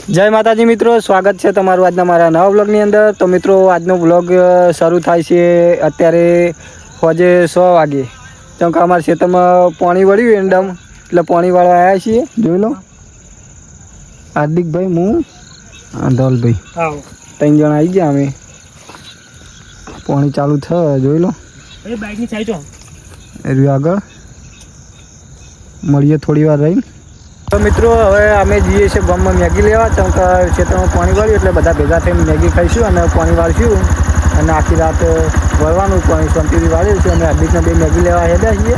જય માતાજી મિત્રો, સ્વાગત છે તમારું આજના મારા નવા વ્લોગની અંદર। તો મિત્રો આજનો વ્લોગ શરૂ થાય છે અત્યારે હોજે 100 વાગે, કેમ કે અમારા ખેતરમાં પાણી વળ્યું એન્ડમ એટલે પાણી વાળવા આવ્યા છીએ। જોઈ લો હાર્દિકભાઈ, હું ધવલભાઈ, 3 જણા આવી ગયા અમે। પાણી ચાલુ થાય, જોઈ લો બાઇકની સાઈડ એ આગળ મળીએ થોડી વાર રહીને। તો મિત્રો હવે અમે જઈએ છીએ ગામમાં મેગી લેવા, કેમ કે ખેતરમાં પાણી વાળ્યું એટલે બધા ભેગા થઈને મેગી ખાઈશું અને પાણી વાળશું અને આખી રાત વળવાનું પાણી શાંતિથી વાળ્યું છે। અમે હાર્દિકને 2 મેગી લેવા હેડ્યા છીએ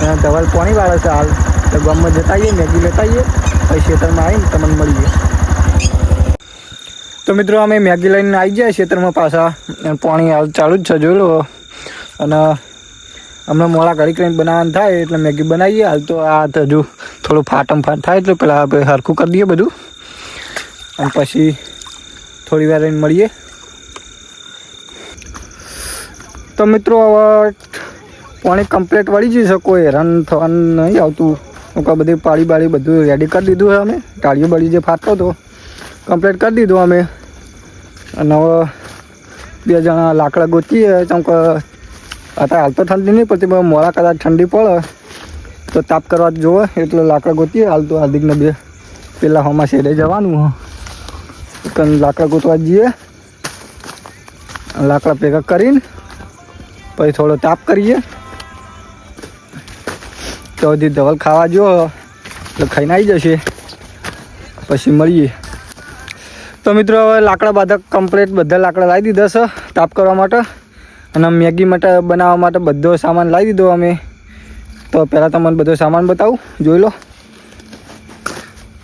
અને ધવલ પાણી વાળે છે હાલ। તો ગામમાં જતા આવીએ, મેગી લેતા આવીએ, પછી ખેતરમાં આવીને તમને મળીએ। તો મિત્રો અમે મેગી લઈને આવી જાય ખેતરમાં પાછા, પાણી હાલ ચાલુ જ છે જોઈ લો। અને હમણાં મોડા ઘડી કરીને બનાવવાનું થાય એટલે મેગી બનાવીએ। હાલ તો આ હજુ થોડું ફાટ થાય એટલે પહેલાં આપણે સરખું કરી દઈએ બધું અને પછી થોડી વાર રહીને મળીએ। તો મિત્રો હવે પાણી કમ્પ્લીટ વળી ગયું છે, કોઈ હેરાન થવાનું નહીં આવતું। તો બધી પાળી બધું રેડી કરી દીધું છે અમે। ટાળીઓ બળી જે ફાટતો હતો કમ્પ્લીટ કરી દીધું અમે। અને હવે 2 જણા લાકડા ગોતીએ, કેમ કે અત્યારે હાલ તો ઠંડી નહીં પડતી, પણ મોડા કદાચ ઠંડી પડે તો તાપ કરવા જોવે એટલે લાકડા ગોતીએ। હાલ તો હાર્દિકને 2 પેલા હોમાં શેડે જવાનું હ, લાકડા ગોતવા જઈએ, લાકડા ભેગા કરીને પછી થોડો તાપ કરીએ। તો હજી ધવલ ખાવા જો એટલે ખાઈને આવી જશે, પછી મળીએ। તો મિત્રો હવે લાકડા બધા કમ્પ્લીટ બધા લાકડા લાવી દીધા છે તાપ કરવા માટે અને મેગી માટે બનાવવા માટે બધો સામાન લાવી દીધો અમે। તો પહેલાં તમને બધો સામાન બતાવું, જોઈ લો।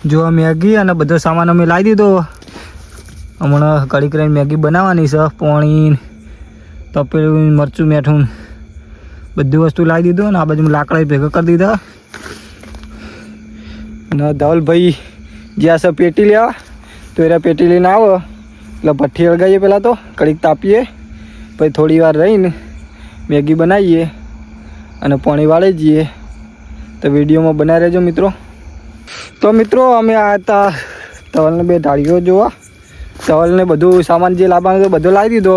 જો મેગી અને બધો સામાન અમે લાવી દીધો। હમણાં કઢી કરીને મેગી બનાવવાની છે, પાણી, તપેલું, મરચું, મીઠું બધી વસ્તુ લાવી દીધું અને આ બાજુ લાકડા ભેગા કરી દીધા। અને ધવલભાઈ જ્યાં છે પેટી લેવા, તો એના પેટી લઈને આવો એટલે ભઠ્ઠી હળગાવીએ પહેલાં તો કડીક તાપીએ, પછી થોડી વાર રહીને મેગી બનાવીએ અને પાણી વાળી જઈએ। તો વિડીયોમાં બનાવી રહેજો મિત્રો। તો મિત્રો અમે આવ્યા હતા ધવલને 2 ઢાળીઓ જોવા। ધવલને બધું સામાન જે લાવવાનું તો બધો લાવી દીધો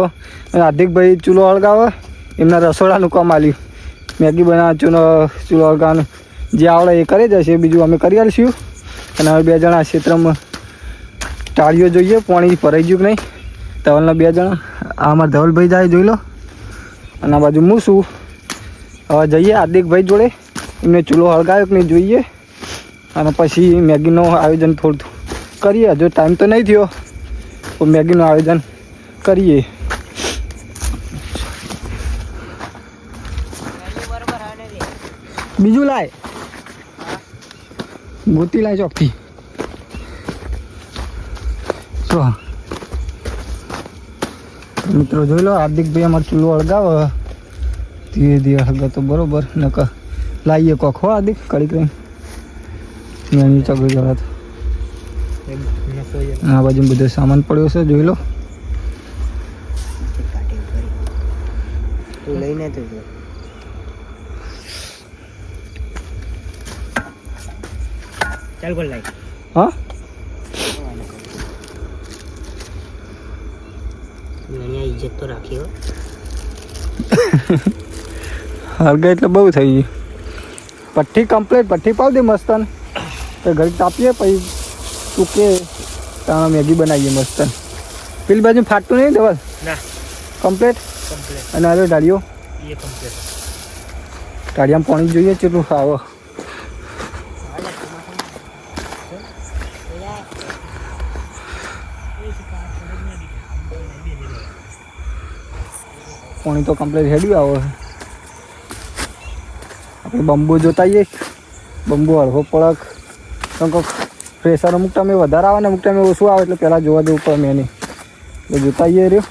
અને હાર્દિકભાઈ ચૂલો હળગાવે, એમના રસોડાનું કામ આલ્યું। મેગી બનાવવા ચૂલો હળગાવવાનું જે આવડે એ કરી જશે, બીજું અમે કરી આવીશું। અને હવે 2 જણા ક્ષેત્રમાં ટાળીઓ જોઈએ પાણી ભરાઈ ગયું કે નહીં। ધવલના 2 જણા, આ અમારા ધવલભાઈ જાય જોઈ લો, અને આ બાજુ હું છું। હવે જઈએ હાર્દિકભાઈ જોડે, એમને ચૂલો હળગાવ્યો કે નહીં જોઈએ અને પછી મેગીનું આયોજન થોડું કરીએ। હજુ ટાઈમ તો નહીં થયો તો મેગીનું આયોજન કરીએ। બીજું લાય, ગોતી લાય ચોકથી। તો મિત્રો જોઈ લો, હાર્દિકભાઈ અમારે ચૂલો હળગાવે, ધીરે ધીરે હળગા તો બરોબર, નકર લાવીએ કોક હો હાર્દિક કડી કરીને ચગડી જવા। આ બાજુ બધો સામાન પડ્યો છે જોઈ લો। લઈને ચાલ બોલ લાઈ, હા ઇજ્જત તો રાખી હો। હળગા એટલે બહુ થઈ ગઈ। ભઠ્ઠી કમ્પ્લીટ, ભઠ્ઠી પાવ દે મસ્તન, તો ઘડી તાપીએ પછી ચૂકે ત્યાં મેગી બનાવીએ મસ્તન। પેલી બાજુ ફાટતું નહીં ધવલ? ના, કમ્પ્લીટ। અને હવે ઢાળીઓ એ કમ્પ્લીટ, ઢાળિયામાં પાણી જોઈએ કેટલું આવો। પાણી તો કમ્પ્લીટ હેડ્યું આવે। આપણે બંબુ જોતા આવીએ, બંબુ હળવો પડક, કેમ કે પ્રેશર અમુક ટાઈમે વધારે આવે ને અમુક ટાઈમે ઓછું આવે એટલે પહેલાં જોવા જવું પડે મેં નહીં, એટલે જોતા આવીએ રહ્યો।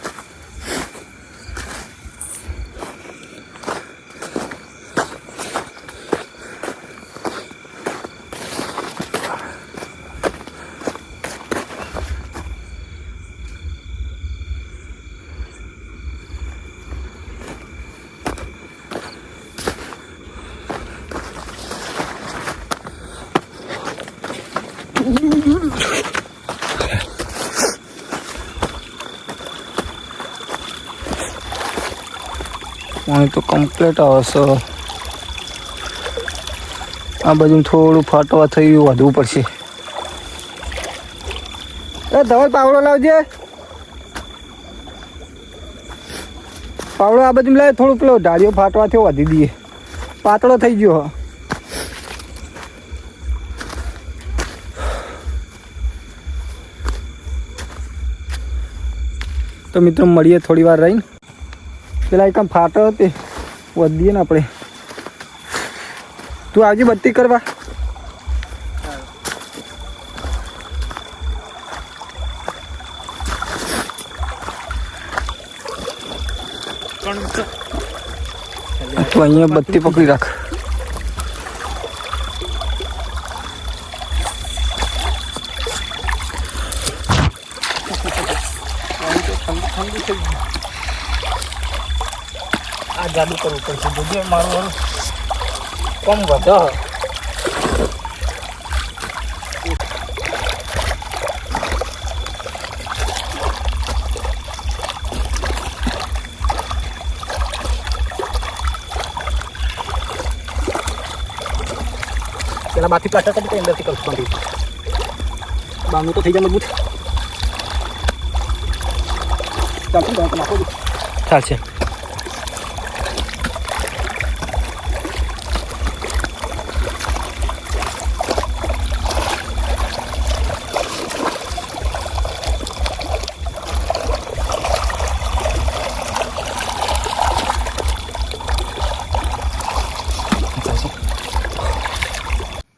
પાણી તો કમ્પ્લીટ આવે છે. આ બાજુ થોડું ફાટવા થયું, વધવું પડશે. એ ધવલ પાવડો લાવજે. પાવડો આ બાજુ લાવે, થોડું પેલો ઢાળીઓ ફાટવા થયો, વધી દઈએ. પાતળો થઈ ગયો. તો મિત્રો મળીએ થોડી વાર રહીને. પેલા એક ફાટો તે વધીએ ને આપણે. તું આવજે બત્તી કરવા. તો અહીંયા બત્તી પકડી રાખ. આ જાદુ કરવું પડશે. જોજે મારું કમ વધો. પેલા બાકી પ્લાસ્ટર કરી અંદરથી કરશું બાંધી. બાંધવું તો થઈ જાય મજબૂત. ચાલશે.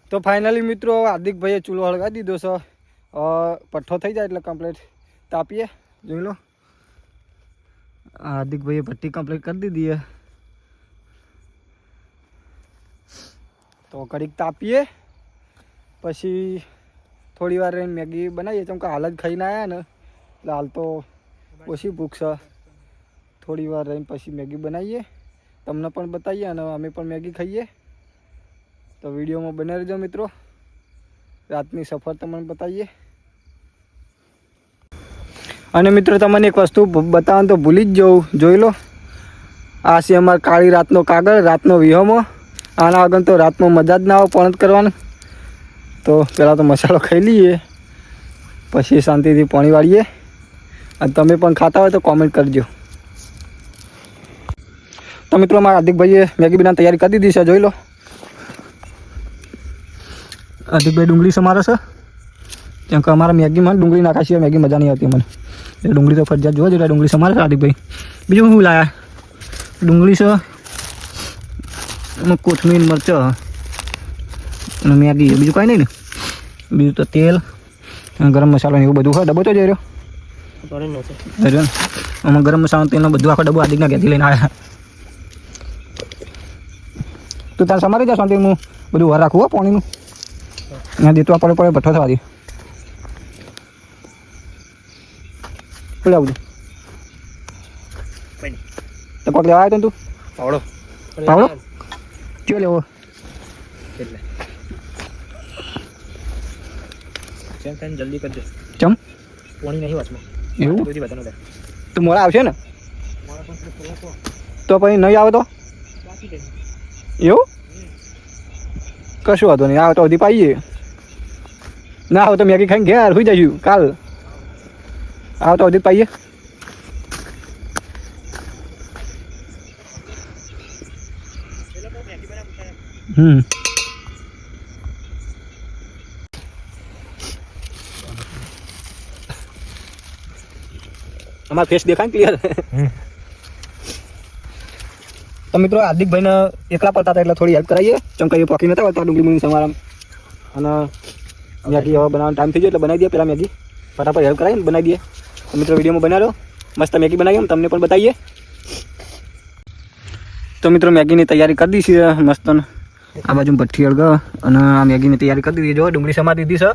તો ફાઇનલી મિત્રો હાર્દિકભાઈએ ચૂલો હળગાવી દીધો છે. પઠ્ઠો થઈ જાય એટલે કમ્પ્લીટ તાપીએ. જોઈ લો, હાર્દિકભાઈએ ભઠ્ઠી કમ્પ્લીટ કરી દીધી. તો કડીક તાપીએ, પછી થોડી વાર રહીને મેગી બનાવીએ. કેમ કે હાલ જ ખાઈને આવ્યા ને એટલે હાલ તો ઓછી ભૂખ છે. થોડી વાર રહીને પછી મેગી બનાવીએ, તમને પણ બતાવીએ અને અમે પણ મેગી ખાઈએ. તો વિડીયોમાં બને રહેજો મિત્રો. રાતની સફર તમને બતાવીએ. અને મિત્રો તમને એક વસ્તુ બતાવવાનું તો ભૂલી જ જવું. જોઈ લો, આ છે અમારા કાળી રાતનો કાગળ, રાતનો વિહોમાં. આના આગળ તો રાતમાં મજા જ ના આવે પણ કરવાનું. તો પહેલાં તો મસાલો ખાઈ લઈએ, પછી શાંતિથી પાણી વાળીએ. અને તમે પણ ખાતા હોય તો કોમેન્ટ કરજો. તો મિત્રો અમારા હાર્દિકભાઈએ મેગી બનાવવાની તૈયારી કરી દીધી છે. જોઈ લો, હાર્દિકભાઈ ડુંગળી સમારે છે. કેમ કે અમારા મેગીમાં ડુંગળી નાખા છે, મેગી મજા નહીં આવતી મને. એ ડુંગળી તો ફરજિયાત જોવા જોઈએ. ડુંગળી સમારે છે હાર્દિકભાઈ. બીજું શું લાયા? ડુંગળી છે, કોથમીર, મરચાં અને મેગી. બીજું કાંઈ નહીં ને. બીજું તો તેલ, ગરમ મસાલો ને એવું બધું હોય. ડબ્બો તો જઈ રહ્યો. આમાં ગરમ મસાલો તેલનો બધું આખો ડબ્બો હાર્દિકના ઘેરથી લઈને આવ્યા. તું તારે સમારી જા શાંતિ. હું બધું વાર રાખું હો પાણીનું. અહીંયા દેતો પડે ભઠ્ઠો થવા દે. પેલા બધું તો કોક લેવા આવ્યો તું? પાવડો. પાવડો કયો લેવો? જલ્દી કરજો. ચમ પાણી નહીં વાંચમાં એવું? બધી બધાનો તું મોડા આવશે ને? તો પછી નહીં આવે તો એવું કશું વાંધો નહીં. આવે તો હજી પાઈએ. ના આવે તો મેગી ખાઈને ઘેર સુઈ જઈશું કાલ. આવે તો હજી પાઈએ. અમારા ફેસ દેખાય ક્લિયર. તો મિત્રો હાર્દિકભાઈને એકલા પડતા હતા એટલે થોડી હેલ્પ કરાવીએ. ચમકા એ પોકી નતા હોતા ડુંગળી મૂળી સમારા. અને મેગી હવે બનાવવાનો ટાઈમ થઈ ગયો એટલે બનાવી દઈએ. પહેલાં મેગી ફટાફટ હેલ્પ કરાવીને બનાવી દઈએ. તો મિત્રો વિડીયોમાં બનાવ્યો મસ્ત મેગી બનાવી એમ તમને પણ બતાવીએ. તો મિત્રો મેગીની તૈયારી કરી દીધી છે મસ્ત. આ બાજુ ભઠ્ઠી અળગા અને આ મેગીની તૈયારી કરી દીધી. જો ડુંગળી સમા દીધી છે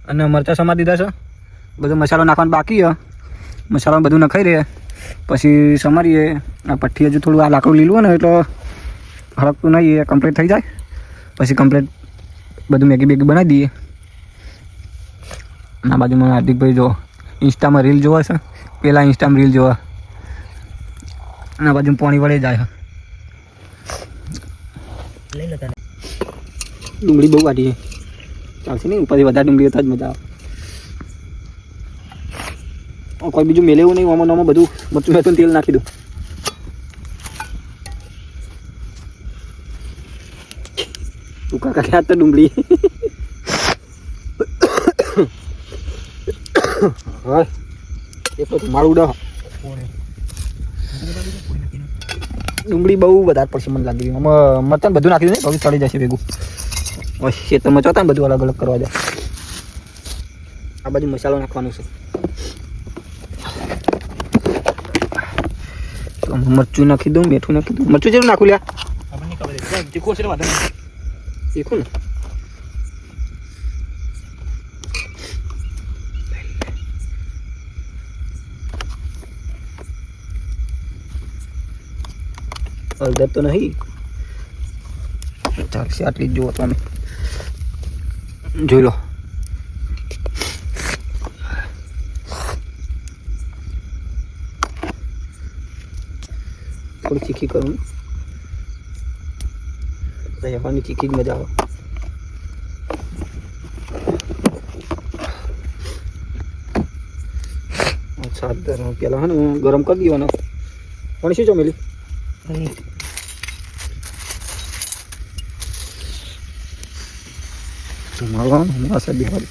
અને મરચાં સમા દીધા છે. બધો મસાલો નાખવાનો બાકી છે. મસાલો બધું નખાઈ રહે પછી સમારીએ. આ ભઠ્ઠી હજુ થોડું આ લાકડું લીલું હોય ને એટલે હળકતું નહીં. એ કમ્પ્લીટ થઈ જાય પછી કમ્પ્લીટ બધું મેગી બેગી બનાવી દઈએ. આ બાજુમાં હાર્દિકભાઈ જો ઇન્સ્ટામાં રીલ જોવા છે. પહેલાં ઇન્સ્ટામાં રીલ જોવા. આ બાજુ પાણી વળે જાય. લઈ લો તને. ડુંગળી બહુ કાઢી છે, ચાલશે નહીં. ઉપરથી વધારે ડુંગળી હતા જ મજા આવે. કોઈ બીજું મેલેવું નહીં, આમાં આમાં બધું મરચું મેં તો તેલ નાખી દઉં. તું કાકા ક્યાં તો ડુંગળી હા એ પછી મારું ઉડા. ડુંગળી બહુ વધારે પડશે મને લાગી. આમાં મરચાં બધું નાખી દઉં ને, હવે ચડી જશે ભેગું. ખેતરમાં ચોતા ને બધું અલગ અલગ કરવા જાય. આ બાજુ મસાલો નાખવાનો છે. તો મરચું નાખી દઉં, મીઠું નાખી દઉં. મરચું જેવું નાખું લ્યા, આપણને ખબર છે તીખું છે ને વાંધો નહીં. શીખું ને. હળદર તો નહીં, ચાલશે આટલી જ જુઓ તમે, જોઈ લો. થોડી ચીખી કરું, રહેવાની ચીખી જ મજા આવે. અચ્છા પેલા હા ને ગરમ કરી દેવાનો. પણ શું જમેલી માસા બિહારી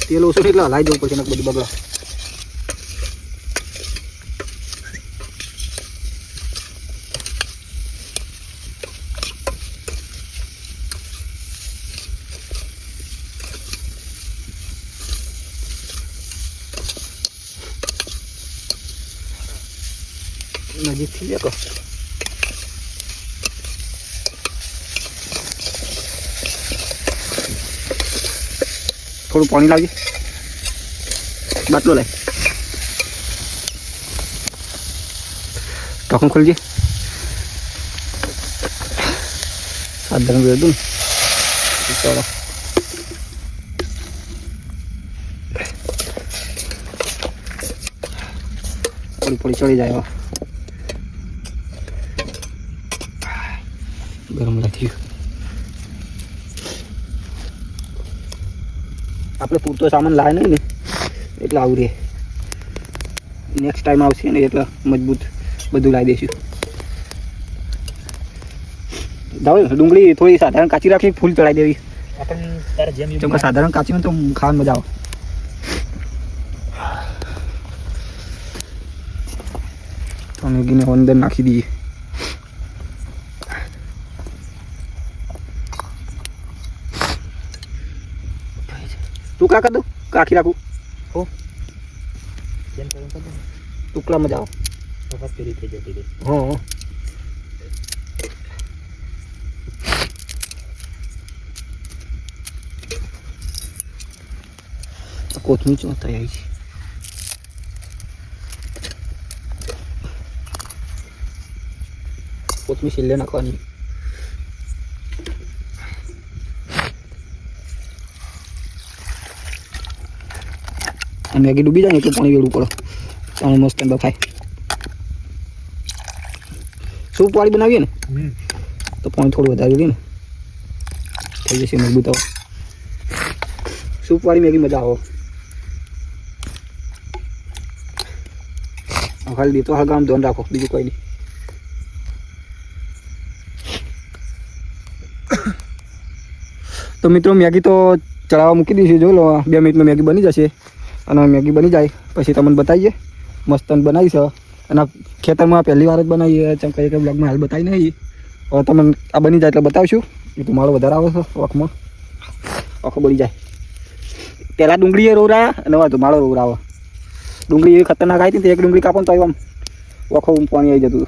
તેલ ઓછું એટલે હલાવી દેવું પડશે ને બધું બગડા. નજીકથી લે કહો. થોડું પાણી લાવજે, બાટલો લાય. ઢાંકણ ખોલજે. સાધારણ વેર દઉં ચાલો. થોડી થોડી ચડી જાય. ગરમ નથી. આપણે પૂરતો સામાન લાવે નહીં ને એટલે આવું રહે. નેક્સ્ટ ટાઈમ આવશે ને એટલે મજબૂત બધું લાવી દઈશું. દાવ ડુંગળી થોડી સાધારણ કાચી રાખી, ફૂલ ચડાવી દેવી. આપણને તારે જેમ કેમ કે સાધારણ કાચી હોય તો ખાવાની મજા આવે. તો મેગીને અંદર નાખી દઈએ. ટુકડા કરી દઉં, કાખી રાખું. હો જેમ કરું કર દો. ટુકડા મજા આવે. વખત પેલી થઈ જતી રહી. હા કોથમીર ચો તૈયારી છે. કોથમીર છેલ્લે નાખવાની. મેગી ડૂબી જાય ને એટલું પાણી વેડવું પડે, પાણી મસ્ત બફાય. સૂપ વાળી બનાવીએ ને તો પાણી થોડું વધારે વેડીએ ને થઈ જશે મજબૂત. આવો સૂપ વાળી મેગી મજા આવો. હલ્દી તો હળગામ ધ્યાન રાખો, બીજું કોઈ નહીં. તો મિત્રો મેગી તો ચડાવવા મૂકી દઈશું. જો લો 2 મિનિટમાં મેગી બની જશે. અને મેગી બની જાય પછી તમને બતાવીએ. મસ્ત બનાવી છે અને ખેતરમાં પહેલી વાર જ બનાવીએ. ચમ કઈ કઈ બ્લોગમાં હાલ બતાવી નહીં. હવે તમને આ બની જાય એટલે બતાવશું. એ તો મારો વધારે આવે છે આંખમાં, આંખો બળી જાય. પહેલાં ડુંગળીએ રોવરાયા અને હવે માળો રોવરાવે. ડુંગળી એવી ખતરનાક આવી હતી ને, એક ડુંગળી કાપો ને તો આમ આખો પાણી આવી જતું.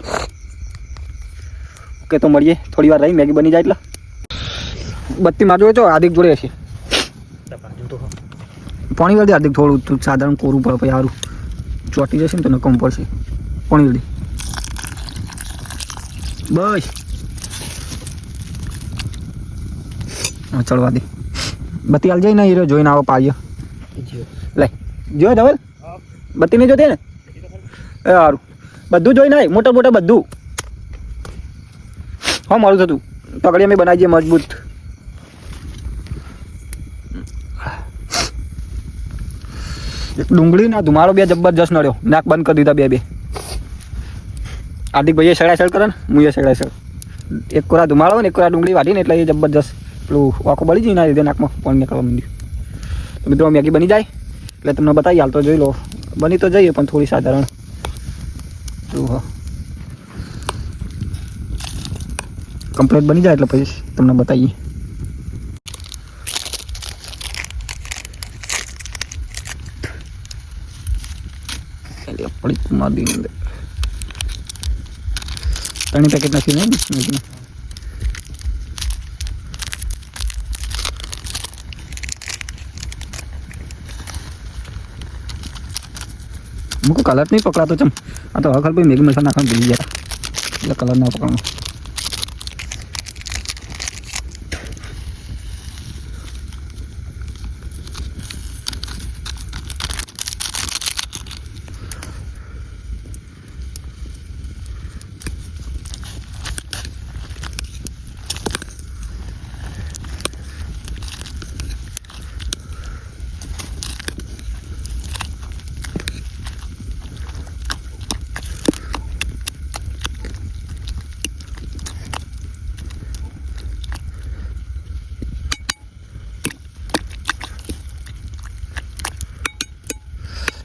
ઓકે તો મળીએ થોડી વાર રહી, મેગી બની જાય એટલે. બત્તી મારજો છો હાર્દિક જોડે હશે. પાણી વાળી હાર્દિક થોડું સાધારણ કોરું પડે પછી સારું ચોટી જશે ને તો નકમ પડશે. પાણી વાળી બસ હા ચડવા દે. બત્તી હાલ જાય ને એ જોઈને આવો પાડીએ. લે જો ધવલ બત્તી નહીં જોતી ને એ સારું બધું જોઈ નાય મોટા મોટા બધું હા મારું થતું પકડી અમે બનાવીએ મજબૂત એક ડુંગળી ના ધુમાડો બે જબરજસ્ત નડ્યો નાક બંધ કરી દીધા બે હાર્દિક ભાઈએ સડાસડ કરે ને હું એ સડાસડ એક કોરા ધુમાડો ને એક કોરા ડુંગળી વાટીને એટલે એ જબરજસ્ત પેલું આખું બળી જાય ના લીધે નાકમાં પાણી નીકળવા માંડ્યું તો મિત્રો મેગી બની જાય એટલે તમને બતાવી હાલ તો જોઈ લો બની તો જઈએ પણ થોડી સાધારણ હા કમ્પ્લીટ બની જાય એટલે પછી તમને બતાવીએ પડી મારી અંદર 3 પેકેટ નાખી ને मुझको कलर नहीं पकड़ा तो चम हाँ तो हर भाई मैगी मसाला नाखा भूल गया એટલે કલર ના પકડવાનો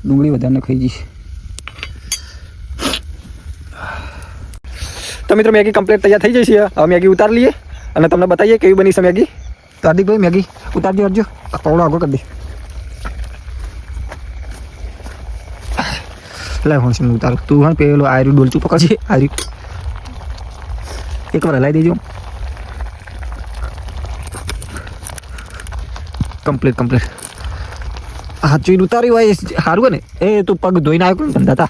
ડુંગળી વધારે ખાઈ જઈશ તો મિત્રો મેગી કમ્પ્લીટ તૈયાર થઈ જશે હવે મેગી ઉતાર લઈએ અને તમને બતાવીએ કેવી બની છે મેગી તો હાર્દિકભાઈ મેગી ઉતારજો કરજો પાવડો આગળ કરી દે લાવ હું સિમ ઉતારું તું હા પેલો આયરું ડોલચું પકડજે આયરું એકવાર હલાવી દેજો કમ્પ્લીટ હા ચીડ ઉતારી હોય સારું ને એ તું પગ ધોઈને આવ્યો કોણ ધંધા હતા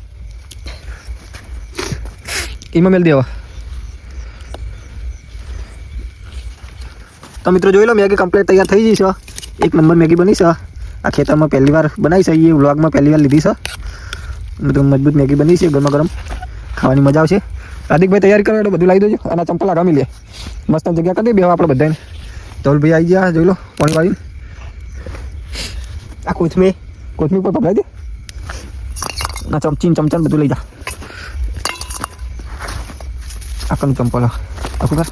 એમાં મેળ દેવા તો મિત્રો જોઈ લો મેગી કમ્પ્લીટ તૈયાર થઈ જઈ છે એક નંબર મેગી બની છે આ ખેતરમાં પહેલી વાર બનાવી છે એ વ્લોગમાં પહેલી વાર લીધી છે મિત્રો મજબૂત મેગી બની છે ગરમા ગરમ ખાવાની મજા આવશે હાર્દિકભાઈ તૈયારી કરો એટલે બધું લાવી દેજો અને ચંપલ આગામી લે મસ્ત જગ્યા કરી દે બેવા આપણે બધાને ધવલભાઈ આવી ગયા જોઈ લો પાણી વાળીને આ કોથમીર પર પકડાઈ દે ના ચમચા બધું લઈ જા આખું ચંપલ આખું કર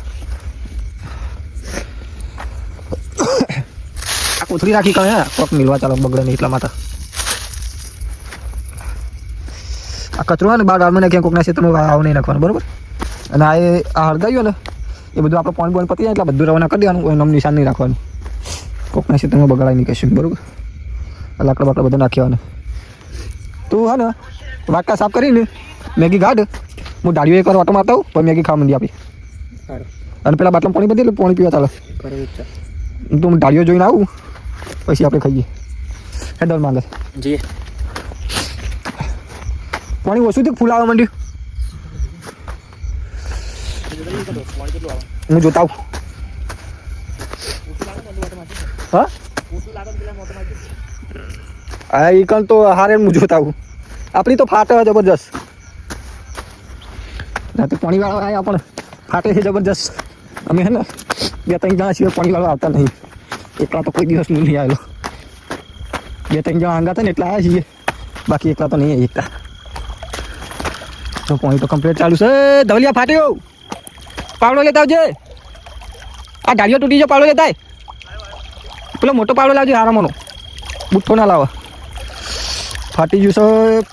આ કોથળી રાખી કરે કોક મિલવા ચાલો બગડે નહીં એટલા માટે આ કચરો ને બાર ડાળમાં નાખ્યા કોકના ક્ષેત્રમાં આવ નહીં નાખવાનું બરોબર અને આ હળગાવ્યું ને એ બધું આપણે પાણી પતી જાય એટલે બધું રવાના કરી દેવાનું કોઈ નામ નિશાન નહીં રાખવાનું કોકના ક્ષેત્રમાં બગાડાય નહીં કશું બરોબર લાકડા બાકડા બધું નાખ્યાવાનું તું હા ને વાટકા સાફ કરીને મેગી ગાઢ હું ડાળીઓ એકવાર વાટો મારતા આવું પછી મેગી ખાવા માંડી આપી અને પેલા બાટલામાં પાણી બધી એટલે પાણી પીવા ચાલે તો હું ડાળીઓ જોઈને આવું પછી આપણે ખાઈએ હેડલ માંગે જી પાણી ઓછું થયું ફૂલ આવવા માંડ્યું હું જોતા આવું હા હા એ કણ તો હારે હું જોતા આવું આપણી તો ફાટે જબરજસ્ત રાતે પાણીવાળો આવ્યા પણ ફાટે છે જબરજસ્ત અમે હે ને 2-3 જણા સિવાય પાણીવાળો આવતા નહીં એકલા તો કોઈ દિવસ નહીં આવેલો 2-3 જણા આંગા હતા ને એટલા આવ્યા છીએ બાકી એકલા તો નહીં એકતા તો પાણી તો કમ્પ્લીટ ચાલુ છે ધવલિયા ફાટ્યો પાવડો લેતા આવજે આ ડાળીઓ તૂટી જાય પાવડો લેતા પેલો મોટો પાવડો લાવજો હારામાંનો બુઠ્ઠો ના લાવો ફાટી ગયું છે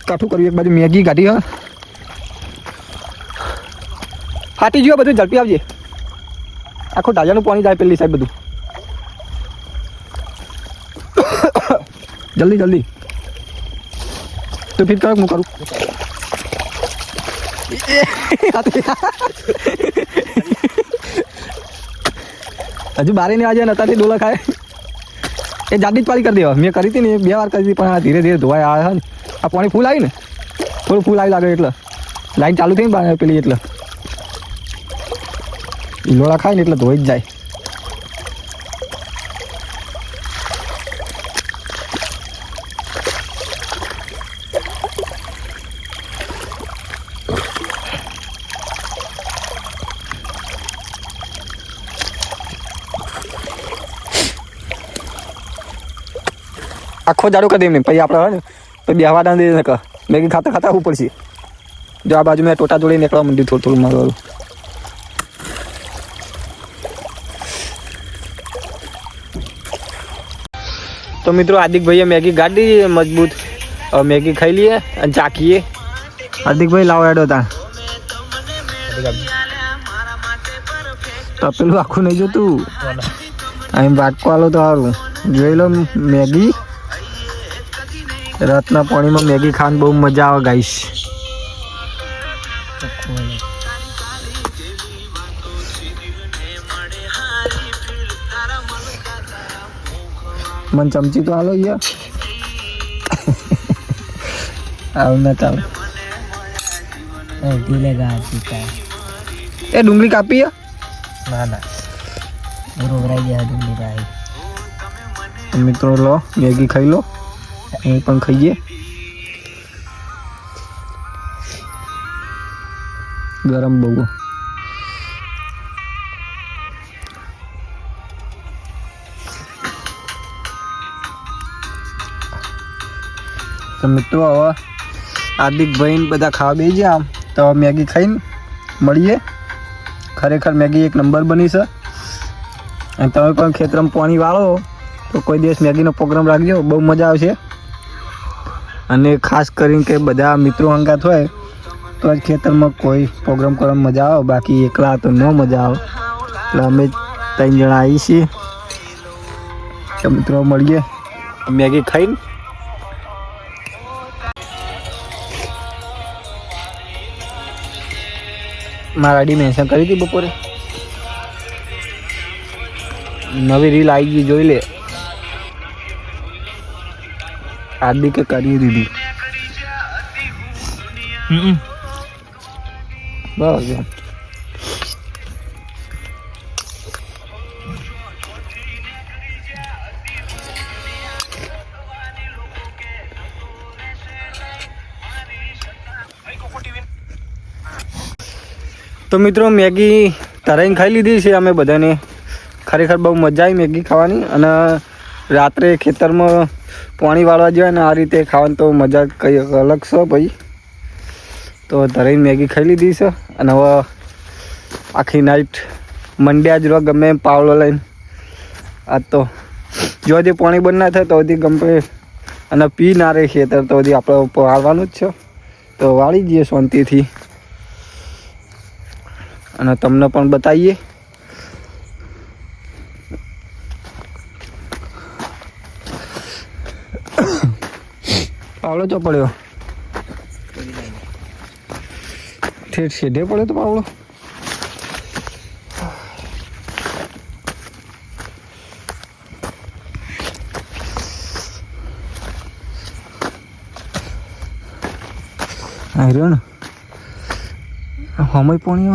કાઠું કર્યું એક બાજુ મેગી કાઢી હા ફાટી ગયું બધું ઝડપી આવજે આખું ઢાજાનું પાણી જાય પેલી સાઈડ બધું જલ્દી તો ફિટ કરો હું કરું હજુ બારે નહીં આજે નતાથી ડોલા ખાય એ જાડી જ પાલી કરી દેવા મેં કરી હતી ને 2 વાર કરી હતી પણ આ ધીરે ધીરે ધોવાય આવે ને આ પાણી ફૂલ આવી ને થોડું ફૂલ આવી લાગે એટલે લાઈન ચાલુ થઈ ને પેલી એટલે લોળા ખાય ને એટલે ધોઈ જ જાય આખો જાડો કરી દે પછી આપણે હોય ને તો બેહવા ના દે નકર મેગી ખાતા ખાતા આવવું પડશે. જો આ બાજુ મેં ટોટા જોડી નીકળવા માંડ્યું થોડું થોડું મારવાનું. તો મિત્રો હાર્દિકભાઈએ મેગી ગાડી મજબૂત. હવે મેગી ખાઈ લઈએ અને ચાખીએ. હાર્દિકભાઈ લાવો એડો તા તપેલું આખું નહીં જોતું. અહીં વાટકો આલો તો સારું. જોઈ લો મેગી. રાતના પાણીમાં મેગી ખાવાની બહુ મજા આવે ગાઈસ. મને ચમચી તો હાલો યાર. આવું ના ચાલે. એ ડુંગળી કાપી ના રોવરાઈ ગયા ડુંગળી ભાઈ. મિત્રો લો મેગી ખાઈ લો. એ પણ ખાઈએ. ગરમ બહુ. તો મિત્રો હવે હાર્દિકભાઈ બધા ખાવા બેસી ગયા. આમ તો મેગી ખાઈને મળીએ. ખરેખર મેગી એક નંબર બની છે. અને તમે પણ ખેતરમાં પાણી વાળો તો કોઈ દિવસ મેગીનો પ્રોગ્રામ રાખજો, બહુ મજા આવશે. અને ખાસ કરીને કે બધા મિત્રો હંગાત હોય તો જ ખેતરમાં કોઈ પ્રોગ્રામ કરવાની મજા આવે, બાકી એકલા તો ન મજા આવે. એટલે અમે 3 જણા આવી છીએ. તો મિત્રો મળીએ મેગી ખાઈને. મારા આઈડી મેન્શન કરી હતી બપોરે. નવી રીલ આવી ગઈ, જોઈ લે. હાર્દિકે કરી દીધી. બસ તો મિત્રો મેગી તરાઈને ખાઈ લીધી છે અમે બધાને. ખરેખર બહુ મજા આવી મેગી ખાવાની. અને રાત્રે ખેતરમાં પાણી વાળવા જાય ને આ રીતે ખાવાની તો મજા કંઈ અલગ છે ભાઈ. તો તરાઈને મેગી ખાઈ લીધી છે. અને હવે આખી નાઈટ મંડ્યા જ રહો ગમે એમ પાવલો લઈને. આજ તો જો હજી પાણી બંધ ના થાય તો હજી ગમે અને પી ના રહે ખેતર તો હજી આપણે વાળવાનું જ છે. તો વાળી જઈએ શાંતિથી અને તમને પણ બતાવીએ. પાવડો ચો પડ્યો ઠેઠ સીધે પડ્યો તો પાવડો. આવ્યો ને હમય પાણી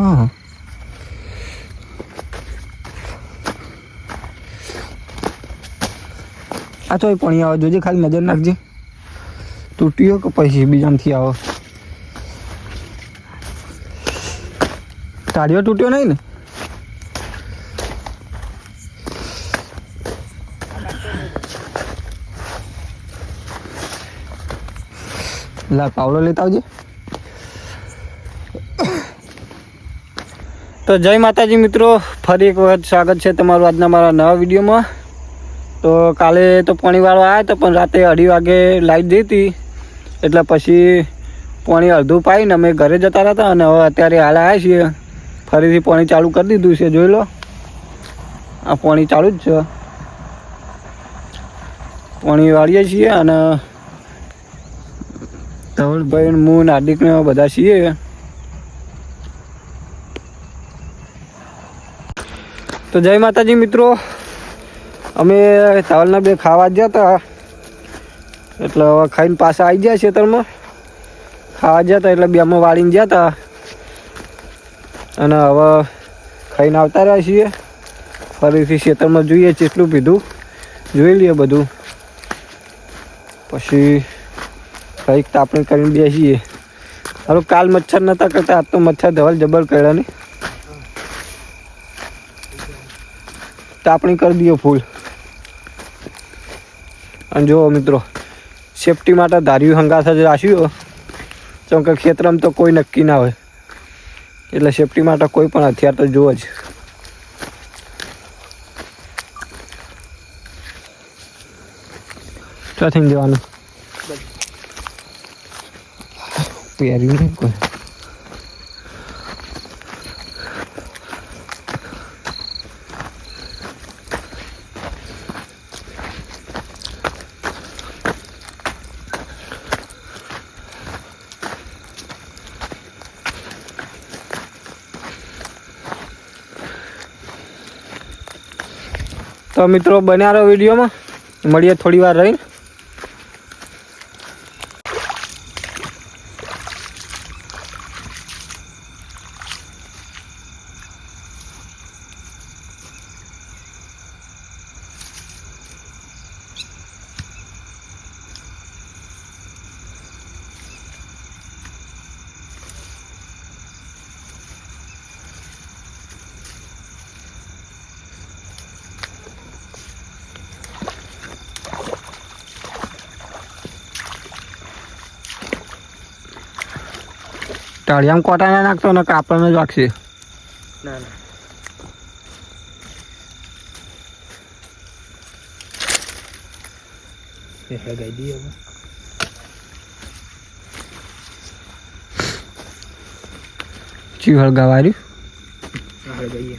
આ તો પાણી આવે જોજે, ખાલી નજર નાખજે. તૂટ્યો કે પછી બીજામાંથી આવો. તાળીઓ તૂટ્યો નહીં ને? લા પાવડો લેતા આવજે. તો જય માતાજી મિત્રો, ફરી એક વખત સ્વાગત છે તમારું આજના મારા નવા વિડીયોમાં. તો કાલે તો પાણી વાળવા આવ્યા હતા પણ રાતે 2:30 વાગે લાઈટ જઈ હતી એટલે પછી પાણી અડધું પાઈને અમે ઘરે જતા હતા. અને હવે અત્યારે હાલ આવ્યા છીએ, ફરીથી પાણી ચાલુ કરી દીધું છે. જોઈ લો આ પાણી ચાલુ જ છે. પાણી વાળીએ છીએ અને ધવલભાઈ હું હાર્દિકને બધા છીએ. તો જય માતાજી મિત્રો, અમે ચાવલના બે ખાવા ગયા હતા એટલે હવે ખાઈને પાછા આવી ગયા ખેતરમાં. ખાવા ગયા હતા એટલે બેમાં વાળીને ગયા હતા અને હવે ખાઈને આવતા રહ્યા છીએ. ફરીથી ખેતરમાં જોઈએ કેટલું પીધું, જોઈ લઈએ બધું, પછી કંઈક તાપણી કરીને બેસીએ. હવે કાલ મચ્છર નહોતા કરતા, આજ તો મચ્છર ધવલ જબર કર્યા ને. તાપણી કરી દઈએ ફૂલ અને જો મિત્રો સેફટી માટે ધાર્યું હંગાથ જ રાખ્યું કેમ કે ખેતરમાં તો કોઈ નક્કી ના હોય એટલે સેફટી માટે કોઈ પણ હથિયાર તો જુઓ જ. ક્યાંથી જવાનું પહેર્યું નહીં કોઈ. તો મિત્રો બન્યા રહો વિડીયોમાં, મળીએ થોડી વાર રહીને. ટાળિયામાં કોટા ના નાખતો ને કાપડને જ વાગશે. ના ના એ લગાઈ દઈએ હવે. ચી હળગાવા રહ્યું લગાઈએ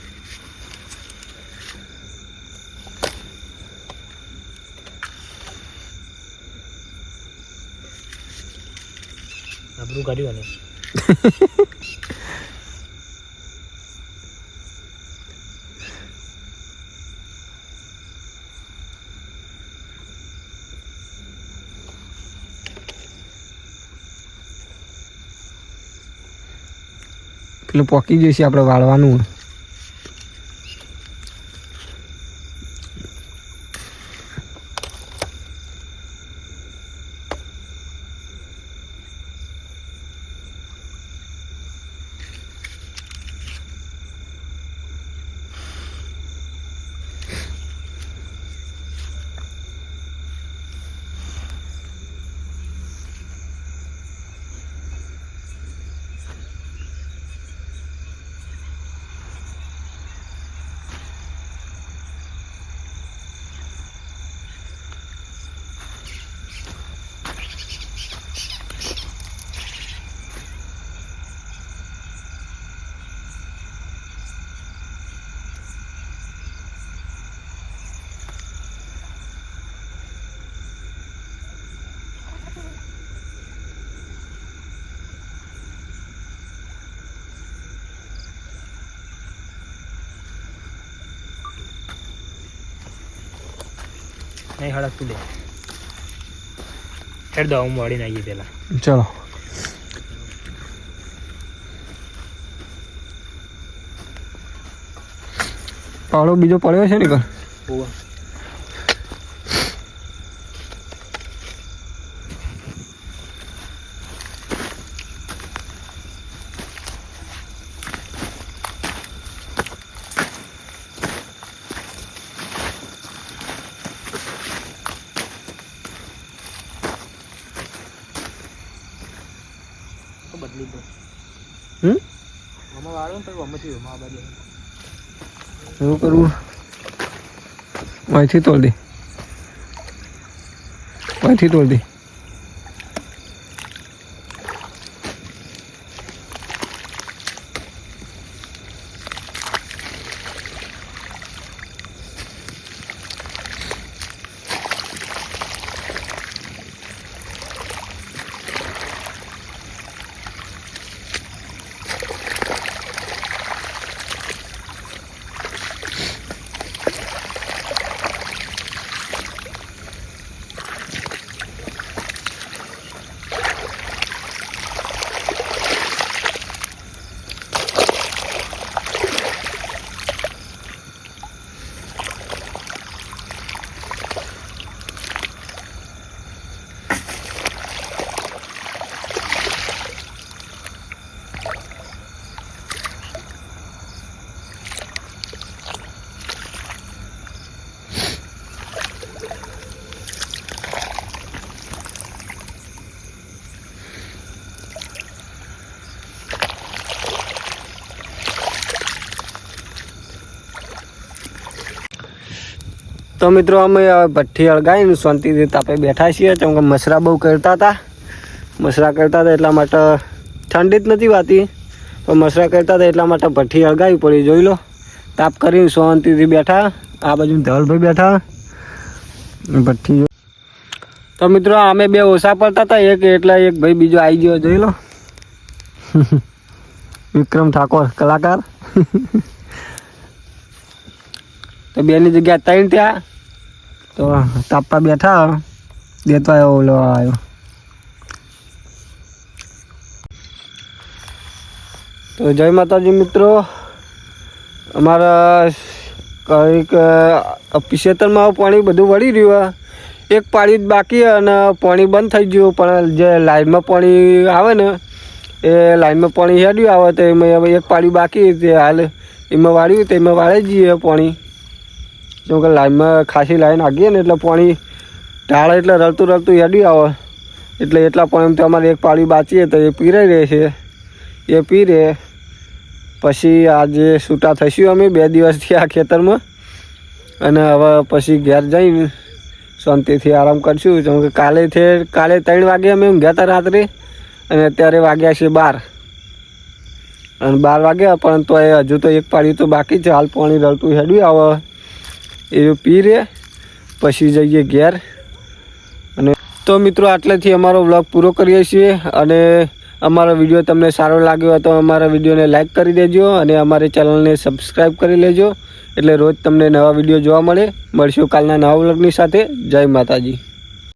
આબરૂ કાઢ્યું ને. પેલું પોકી જઈશે આપણે વાળવાનું. નહીં હળકતું લે હેડ દો હું વાળીને આવીએ પેલા. ચલો પાવડો બીજો પડ્યો છે ને કર. બદલી દો. આમાં વાળો ને તો આમાંથી આ બાજુ એવું કરવું. અહીંથી તોડ દે, અહીંથી તોડ દે. તો મિત્રો અમે ભઠ્ઠી હળગાવીને શાંતિથી તાપે બેઠા છીએ, કેમ કે મસરા બહુ કરતા હતા એટલા માટે ઠંડી જ નથી વાતી, પણ મસરા કરતા હતા એટલા માટે ભઠ્ઠી હળગાવી પડી. જોઈ લો, તાપ કરીને શાંતિથી બેઠા. આ બાજુ ધવલભાઈ બેઠા ભઠ્ઠી. તો મિત્રો અમે બે ઓછા પડતા હતા, એક ભાઈ બીજો આવી ગયો. જોઈ લો, વિક્રમ ઠાકોર કલાકાર. તો બેની જગ્યા 3 થયા. તો તાપા બેઠા દેતો આવ્યો ઓલો આવ્યો. તો જય માતાજી મિત્રો, અમારા કંઈક પિસેતરમાં પાણી બધું વળી રહ્યું. એક પાળી જ બાકી અને પાણી બંધ થઈ ગયું, પણ જે લાઈનમાં પાણી આવે ને એ લાઈનમાં પાણી હેડ્યું આવે તો એમાં હવે એક પાળી બાકી તે હાલ એમાં વાળ્યું, તો એમાં વાળી જઈએ પાણી. કેમ કે લાઈનમાં ખાસી લાઈન આગીએ ને એટલે પાણી ઢાળ એટલે રળતું હેડ્યું આવે, એટલે એટલા પાણી તો અમારે એક પાળી બાચીએ તો એ પીરાઈ રહે છે. એ પી રહે પછી આજે છૂટા થઈશું અમે 2 દિવસથી આ ખેતરમાં, અને હવે પછી ઘેર જઈને શાંતિથી આરામ કરશું. કેમ કે કાલે 3 વાગે અમે ઊંઘ્યા હતા રાત્રે, અને અત્યારે વાગ્યા છે 12, અને 12 વાગ્યા પણ તો એ હજુ તો એક પાળી તો બાકી છે. હાલ પાણી રળતું હેડ્યું આવે એ પી રહે પછી જઈએ ઘેર. અને તો મિત્રો આટલેથી અમારો વ્લોગ પૂરો કરીએ છીએ, અને અમારો વિડીયો તમને સારો લાગ્યો હોય તો અમારા વિડીયોને લાઈક કરી દેજો, અને અમારી ચેનલને સબસ્ક્રાઈબ કરી લેજો, એટલે રોજ તમને નવા વિડીયો જોવા મળે. મળશું કાલના નવા વ્લોગની સાથે. જય માતાજી.